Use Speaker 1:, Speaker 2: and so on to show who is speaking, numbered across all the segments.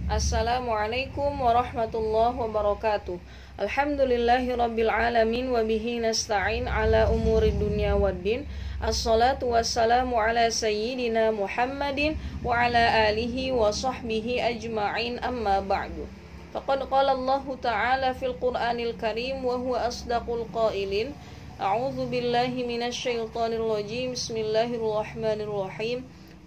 Speaker 1: Assalamualaikum warahmatullahi wabarakatuh. Alhamdulillahi rabbil alamin wa bihi nasta'in ala umuri dunya waddin. Assalatu wassalamu ala sayyidina Muhammadin wa ala alihi wa sahbihi ajma'in, amma ba'du. Faqad qala Allah ta'ala fil Qur'anil Karim wa huwa asdaqul qailin. A'udzu billahi minasy syaithanir rajim. Bismillahirrahmanirrahim.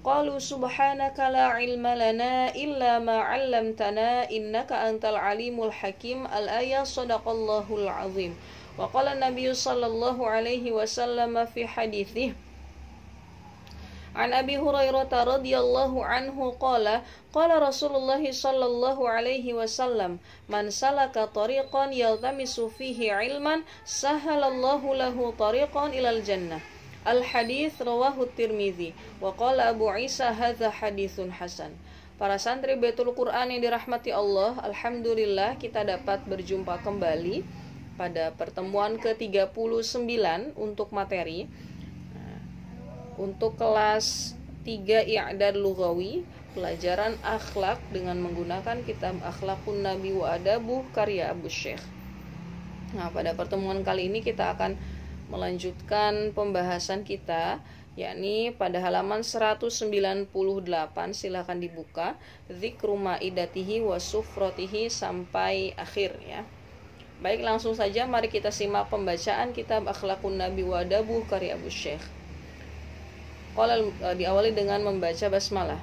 Speaker 1: Qalu subhanaka la ilma lana illa ma 'allamtana innaka antal alimul hakim. Al-ayah. Shadaqallahul azim. Wa qala Nabi sallallahu alaihi wasallam fi haditsih An Abi Hurairah radhiyallahu anhu qala Rasulullah sallallahu alaihi wasallam man salaka tariqan yaltamisu fihi ilman sahalallahu lahu tariqan ilal jannah. Al-hadits rawahu Tirmizi wa qala Abu Isa hadza haditsun hasan. Para santri Baitul Quran yang dirahmati Allah, alhamdulillah kita dapat berjumpa kembali pada pertemuan ke-39 untuk materi untuk kelas 3 I'dad Lughawi, pelajaran akhlak dengan menggunakan kitab Akhlaqun Nabi wa Adabuh karya Abu Syekh. Nah, pada pertemuan kali ini kita akan melanjutkan pembahasan kita, yakni pada halaman 198. Silakan dibuka dzikru maidatihi wa sufratihi sampai akhir ya. Baik, langsung saja mari kita simak pembacaan kitab Akhlaqun Nabi wa Adabuh karya Abu Syekh. Diawali dengan membaca basmalah.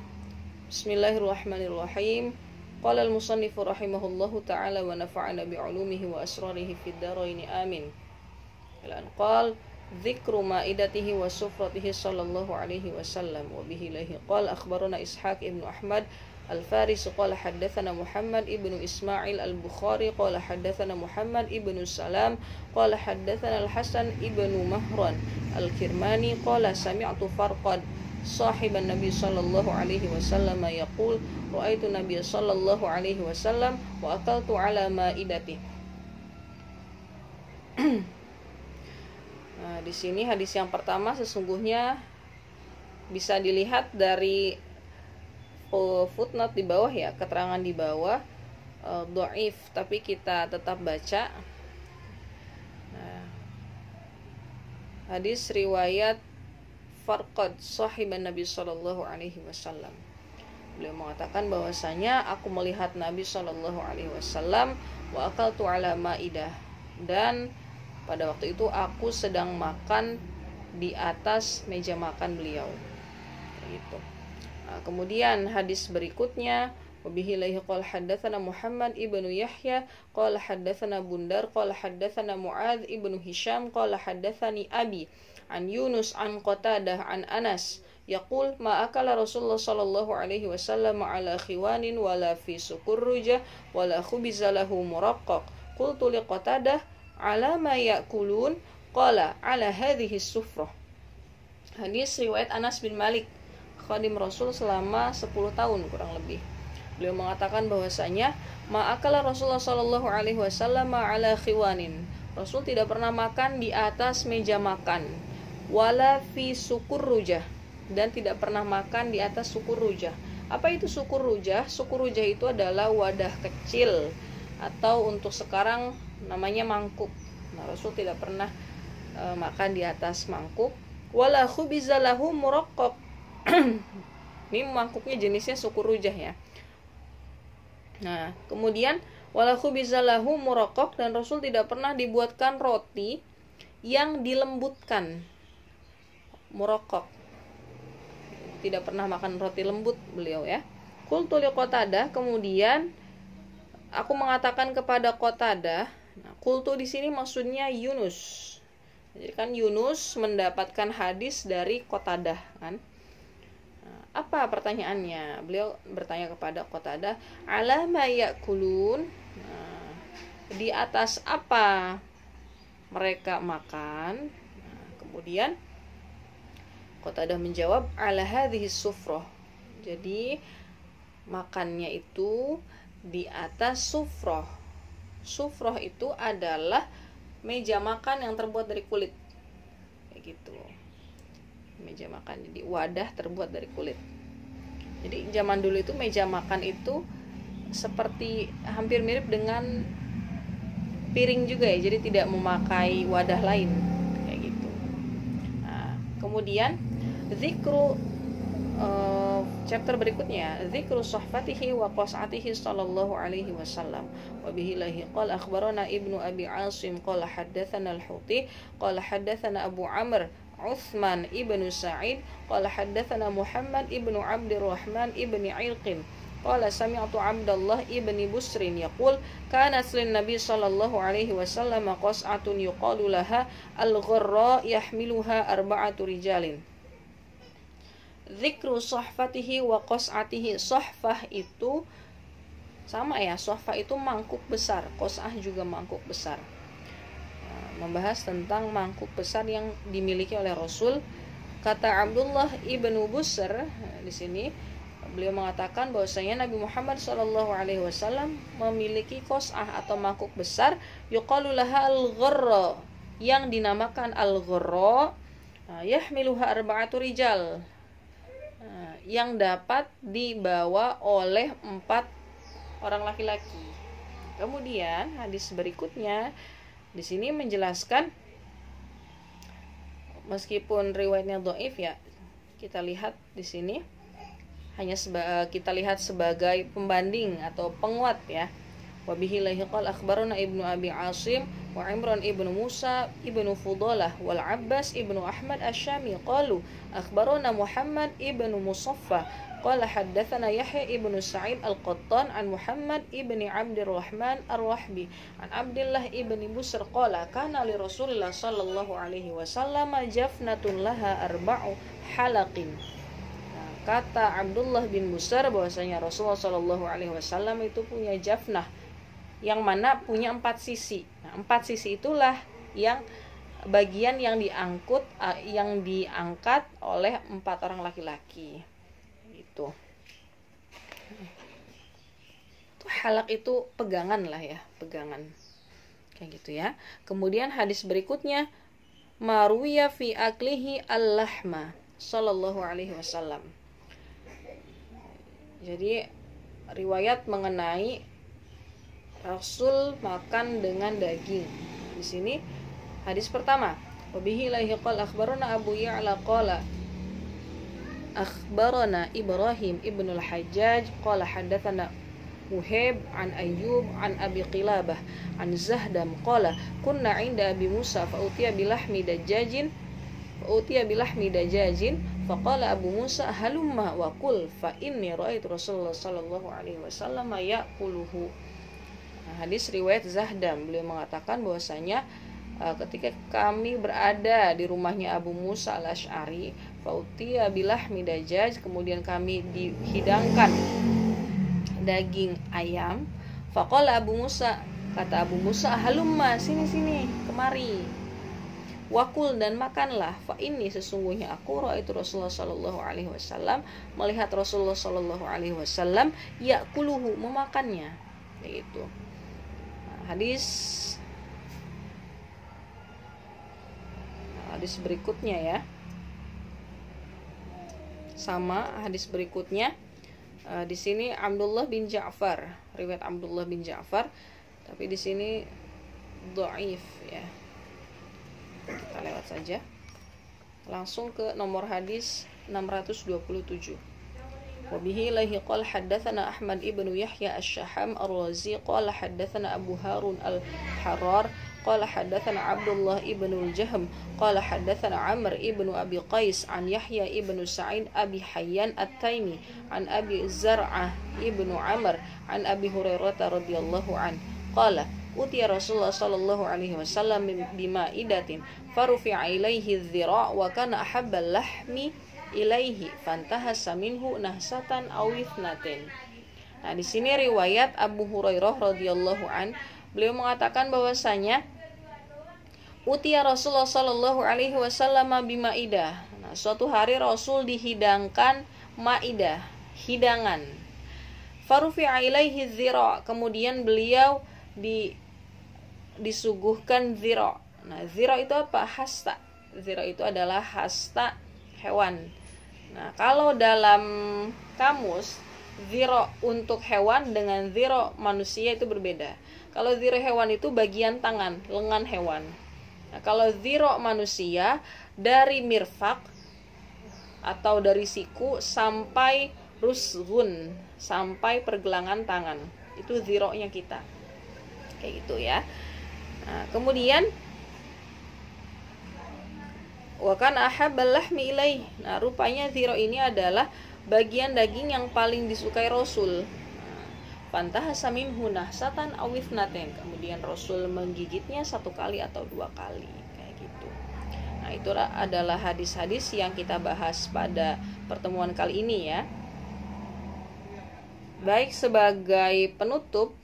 Speaker 1: Bismillahirrahmanirrahim. Qala al-musannifu rahimahullahu ta'ala wa nafa'ana bi'ulumihi wa asrarihi fid dharain amin. Qal dzikru maidatihi wa sufratihi sallallahu alaihi wasallam wa bihi ilaihi qala akhbarana Ishaq ibn Ahmad al-Farisi qala haddatsana Muhammad ibnu Ismail al-Bukhari qala haddatsana Muhammad ibnu Salam qala haddatsana al-Hasan ibnu Mahran al-Kirmani qala sami'tu Farqad sahiban Nabi sallallahu alaihi wasallam yaqul ra'aitu Nabi sallallahu alaihi wasallam wa akaltu ala maidatihi. Nah, di sini hadis yang pertama sesungguhnya bisa dilihat dari footnote di bawah ya, keterangan di bawah dhaif, tapi kita tetap baca. Nah, hadis riwayat Farqad sahiban Nabi sallallahu alaihi wasallam. Beliau mengatakan bahwasanya aku melihat Nabi sallallahu alaihi wasallam wa akaltu ala maidah, dan pada waktu itu aku sedang makan di atas meja makan beliau. Gitu. Nah, kemudian hadis berikutnya wabihi ilaihi qala haddatsana Muhammad ibnu Yahya qala haddatsana Bundar qala haddatsana Muadz ibnu Hisham qala haddatsani Abi an Yunus an Qatadah an Anas yaqul ma akala Rasulullah sallallahu alaihi wasallam ala khiwanin wala fi sukurrujah wala khubiza lahu muraqqaq. Qultu li Qatadah ala ma ya'kulun qala ala hadhihi sufrah. Hadis riwayat Anas bin Malik, khadim Rasul selama 10 tahun kurang lebih. Beliau mengatakan bahwasanya ma'akala Rasulullah sallallahu alaihi wasallam ala khiwanin. Rasul tidak pernah makan di atas meja makan. Wala fi sukurrujah, dan tidak pernah makan di atas sukurrujah. Apa itu sukurrujah? Sukurrujah itu adalah wadah kecil atau untuk sekarang namanya mangkuk. Nah, Rasul tidak pernah makan di atas mangkuk. Wala khubiza lahu muraqqaq. Ini mangkuknya jenisnya sukurrujah ya. Nah, kemudian wala khubiza lahu muraqqaq, dan Rasul tidak pernah dibuatkan roti yang dilembutkan. Muraqqaq. Tidak pernah makan roti lembut beliau ya. Qultu li Qatadah, kemudian aku mengatakan kepada Qatadah. Nah, qultu di sini maksudnya Yunus. Jadi kan Yunus mendapatkan hadis dari Qatadah kan. Nah, apa pertanyaannya? Beliau bertanya kepada Qatadah, ala ma ya'kulun. Nah, di atas apa mereka makan? Nah, kemudian Qatadah menjawab ala hadhihi sufrah. Jadi makannya itu di atas sufrah. Sufrah itu adalah meja makan yang terbuat dari kulit. Kayak gitu. Meja makan, jadi wadah terbuat dari kulit. Jadi zaman dulu itu meja makan itu seperti hampir mirip dengan piring juga ya, jadi tidak memakai wadah lain kayak gitu. Nah, kemudian zikru chapter berikutnya, zikru sahfatihi wa qas'atihi sallallahu alaihi wasallam. Wa bihi lahi qala akhbarana Ibnu Abi Asim qala haddatsana Al-Huti qala haddatsana Abu Amr Utsman ibnu Sa'id qala haddatsana Muhammad ibnu Abdurrahman ibni Ilqim qala sami'tu Abdullah ibni Busrin yaqul kana lin Nabi sallallahu alaihi wasallam qas'atun yuqalu laha al-gharra yahmiluha arba'atu rijalin. Zikru sahfatihi wa qas'atihi. Sahfah itu sama ya, sahfah itu mangkuk besar, qas'ah juga mangkuk besar. Membahas tentang mangkuk besar yang dimiliki oleh Rasul. Kata Abdullah ibnu Busr di sini, beliau mengatakan bahwasanya Nabi Muhammad SAW memiliki qas'ah atau mangkuk besar, yuqalu laha al-gharra, yang dinamakan al-gharra, yahmiluha arba'atu rijal, yang dapat dibawa oleh 4 orang laki-laki. Kemudian hadis berikutnya di sini menjelaskan, meskipun riwayatnya dhaif ya, kita lihat di sini hanya kita lihat sebagai pembanding atau penguat ya. Wa bihi lahi qala akhbarana Ibnu Abi Asim wa Imran ibnu Musa ibnu Fudalah wal Abbas ibnu Ahmad Asy-Syami qalu akhbarana Muhammad ibnu Musaffa qala haddatsana Yahya ibnu Sa'id Al-Qattan an Muhammad ibni Abdurrahman Ar-Rahbi an Abdullah ibni Busr qala kana li Rasulillah sallallahu alaihi wasallam jafnatun laha arba'u halaqin. Kata Abdullah bin Busr bahwasanya Rasulullah sallallahu alaihi wasallam itu punya jafnah yang mana punya 4 sisi. Nah, 4 sisi itulah yang bagian yang diangkat oleh 4 orang laki-laki. Itu halak itu pegangan lah ya, pegangan. Kayak gitu ya. Kemudian hadis berikutnya, maruwiya fi aklihi al-lahma sallallahu alaihi wasallam. Jadi riwayat mengenai Rasul makan dengan daging. Di sini hadis pertama, wabihi lahi qala akhbarana Abu Ya'la qala akhbarana Ibrahim ibnu al-Hajjaj qala haddatsana Uhayb an Ayyub an Abi Qilabah an Zahdam qala kunna 'inda Abi Musa fa utiya bilahmi dajajin faqala Abu Musa halumma wa qul fa inni ra'aitu Rasulullah sallallahu alaihi wasallam ya'kuluhu. Hadis riwayat Zahdam, beliau mengatakan bahwasanya ketika kami berada di rumahnya Abu Musa al-Asy'ari, fautiya bilahmi dajaj, kemudian kami dihidangkan daging ayam. Faqala Abu Musa, kata Abu Musa, halumma, sini kemari. Wakul, dan makanlah. Fa ini sesungguhnya aku raaitu Rasulullah sallallahu alaihi wasallam, melihat Rasulullah sallallahu alaihi wasallam ya'kuluhu, memakannya. Yaitu hadis berikutnya ya, sama hadis berikutnya di sini Abdullah bin Ja'far, riwayat Abdullah bin Ja'far, tapi di sini dhaif ya, kita lewat saja langsung ke nomor hadis 627. Wabihi lahi qala haddatsana Ahmad ibnu Yahya Asy-Syaham Ar-Razi qala haddatsana Abu Harun Al-Harrar qala haddatsana Abdullah ibnu Al-Jahm qala haddatsana Amr ibnu Abi Qais an Yahya ibnu Sa'id Abi Hayyan At-Taimi an Abi Zar'ah ibnu Amr an Abi Hurairah radhiyallahu an qala utiya Rasulullah sallallahu alaihi wasallam bima'idatin farufi'a ilaihi adh-dhira' wa kana ahabbal lahmi ilaihi fantahassa minhu nahsatan aw ithnatin. Nah, di sini riwayat Abu Hurairah radhiyallahu an, beliau mengatakan bahwasanya utiya Rasulullah sallallahu alaihi wasallam bimaidah. Nah, suatu hari Rasul dihidangkan maidah, hidangan. Farufi'a ilaihi dzira', kemudian beliau disuguhkan dzira'. Nah, dzira' itu apa? Hasta. Dzira' itu adalah hasta hewan. Nah, kalau dalam kamus ziro untuk hewan dengan ziro manusia itu berbeda. Kalau ziro hewan itu bagian tangan, lengan hewan. Nah, kalau ziro manusia dari mirfak atau dari siku sampai rusgun, sampai pergelangan tangan. Itu ziro-nya kita. Kayak gitu ya. Nah, kemudian wa kana ahabbal lahmi ilaih. Nah, rupanya ziro ini adalah bagian daging yang paling disukai Rasul. Fantahasa minhu nahsatan aw ithnatain. Kemudian Rasul menggigitnya 1 kali atau 2 kali, kayak gitu. Nah, itu adalah hadis-hadis yang kita bahas pada pertemuan kali ini ya. Baik, sebagai penutup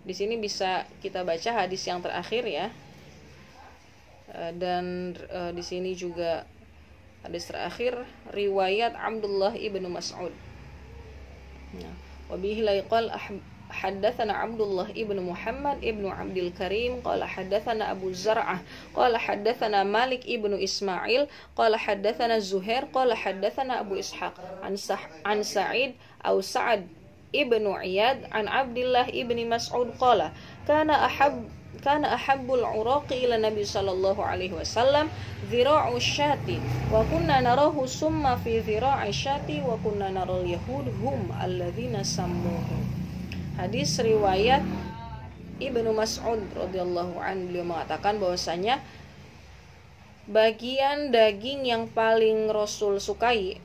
Speaker 1: di sini bisa kita baca hadis yang terakhir ya. Dan di sini juga hadis terakhir riwayat Abdullah ibnu Mas'ud. Wa bihi laqal haddatsana Abdullah ibnu Muhammad ibnu Abdul Karim qala haddatsana Abu Zar'ah qala haddatsana Malik ibnu Ismail qala haddatsana Zuhair qala haddatsana Abu Ishaq an Sa'id au Sa'ad ibnu Iyad an Abdullah ibni Mas'ud qala kana ahabbul uraqi ila Nabi sallallahu alaihi wasallam dhira'u syati wa kunna narahu summa fi dhira'i syati wa kunna naral yahud hum alladzina sammuhu. Hadis riwayat Ibnu Mas'ud radhiyallahu anhu, beliau mengatakan bahwasanya bagian daging yang paling Rasul sukai,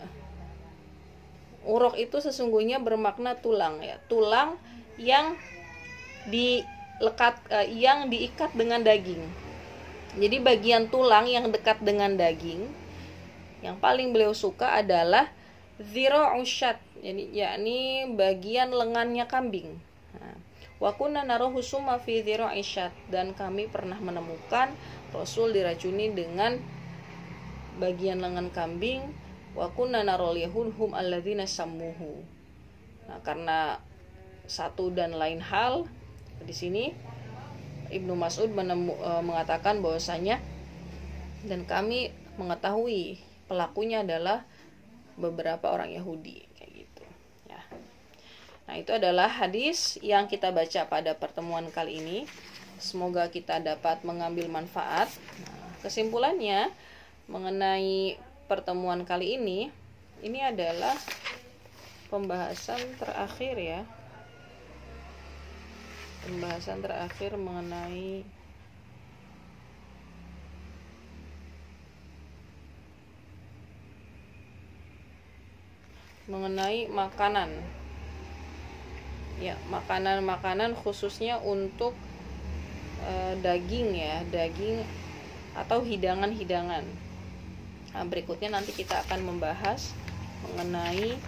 Speaker 1: uraq itu sesungguhnya bermakna tulang ya, tulang yang yang diikat dengan daging. Jadi bagian tulang yang dekat dengan daging yang paling beliau suka adalah dhira'u syat, yakni bagian lengannya kambing. Wa kunna narahu summa fi dhira'i syat, dan kami pernah menemukan Rasul diracuni dengan bagian lengan kambing. Wa kunna naral yahud hum alladzina sammuhu. Nah, karena satu dan lain hal di sini Ibnu Mas'ud mengatakan bahwasanya dan kami mengetahui pelakunya adalah beberapa orang Yahudi, kayak gitu ya. Nah, itu adalah hadis yang kita baca pada pertemuan kali ini. Semoga kita dapat mengambil manfaat. Nah, kesimpulannya mengenai pertemuan kali ini adalah pembahasan terakhir ya. Pembahasan terakhir mengenai makanan. Ya, makanan khususnya untuk daging ya, daging atau hidangan-hidangan. Nah, berikutnya nanti kita akan membahas mengenai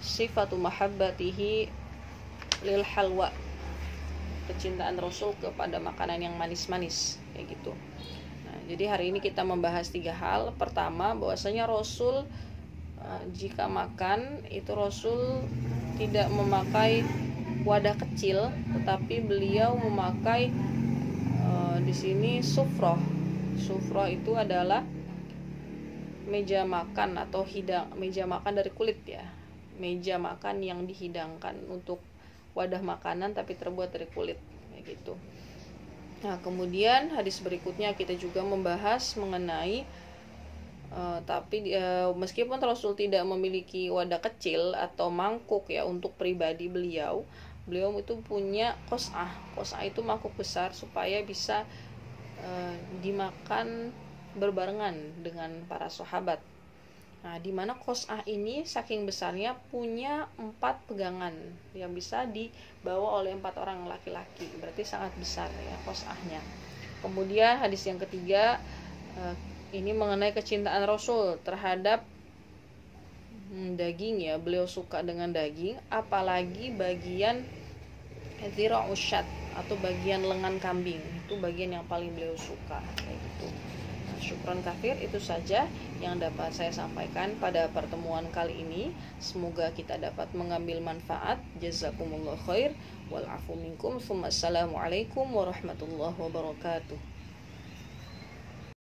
Speaker 1: sifatu mahabbatihi lil halwa, kecintaan Rasul kepada makanan yang manis-manis, kayak gitu. Nah, jadi hari ini kita membahas 3 hal. Pertama, bahwasanya Rasul jika makan itu Rasul tidak memakai wadah kecil, tetapi beliau memakai di sini sufroh. Sufroh itu adalah meja makan atau meja makan dari kulit ya, meja makan yang dihidangkan untuk wadah makanan tapi terbuat dari kulit, kayak gitu. Nah, kemudian hadis berikutnya kita juga membahas mengenai meskipun Rasul tidak memiliki wadah kecil atau mangkuk ya untuk pribadi beliau itu punya qos'ah. Qos'ah itu mangkuk besar supaya bisa dimakan berbarengan dengan para sahabat. Nah, di mana qos'ah ini saking besarnya punya 4 pegangan yang bisa dibawa oleh 4 orang laki-laki. Berarti sangat besar ya qos'ahnya. Kemudian hadis yang ketiga ini mengenai kecintaan Rasul terhadap daging ya. Beliau suka dengan daging, apalagi bagian dhira'u syat atau bagian lengan kambing. Itu bagian yang paling beliau suka, kayak gitu. Nah, syukran katsir, itu saja yang dapat saya sampaikan pada pertemuan kali ini. Semoga kita dapat mengambil manfaat. Jazakumullah khair wal afu minkum. Assalamualaikum warahmatullahi wabarakatuh.